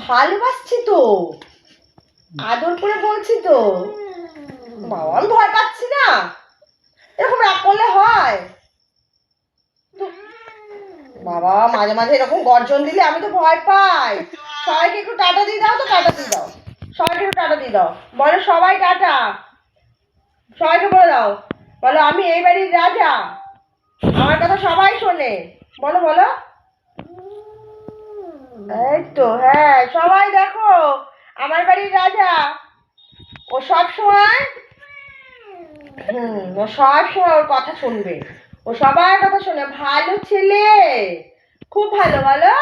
ভালোবাসছি তো, আদর করে বলছি তো। বাবা আমি ভয় পাচ্ছি না, এরকম রাগ করলে হয়? বাবা মাঝে মাঝে এরকম গর্জন দিলে আমি তো ভয় পাই। সবাইকে একটু টাটা দিয়ে দাও তো, টাটা দিয়ে দাও, সবাইকে একটু টাটা দিয়ে দাও। বলো সবাই টাটা, সবাইকে বলে দাও, বলো আমি এই বাড়ির রাজা, আমার কথা সবাই শোনে। বলো বলো। এই তো, হ্যাঁ সবাই দেখো, আমার বাড়ির রাজা। ও সব সময় ও সব সময় ওর কথা শুনবে, ও সবার কথা শোনে, ভালো ছেলে, খুব ভালো। বলো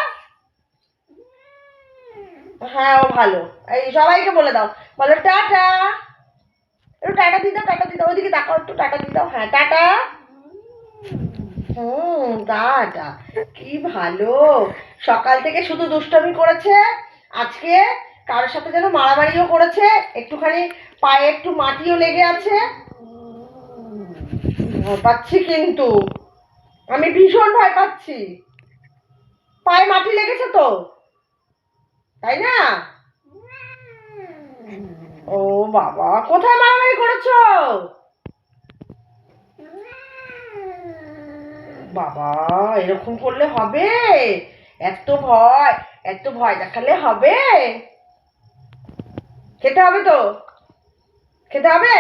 হ্যাঁ ও ভালো। এই সবাইকে বলে দাও, বলো টাটা, একটু টাটা দিয়ে দাও, টাটা দিয়ে দাও, ওইদিকে তাকাও, একটু টাটা দিয়ে দাও, হ্যাঁ টাটা। টাটা। কি ভালো, সকাল থেকে শুধু দুষ্টামি করেছে, আজকে কারোর সাথে যেন মারামারিও করেছে, একটুখানি পায়ে একটু মাটিও লেগে আছে। ভয় পাচ্ছি কিন্তু, আমি ভীষণ ভয় পাচ্ছি। পায়ে মাটি লেগেছে তো, তাই না? ও বাবা, কোথায় মারামারি করেছো? বাবা এরকম করলে হবে? এত ভয়, এত ভয় দেখালে হবে? খেতে হবে তো, খেতে হবে।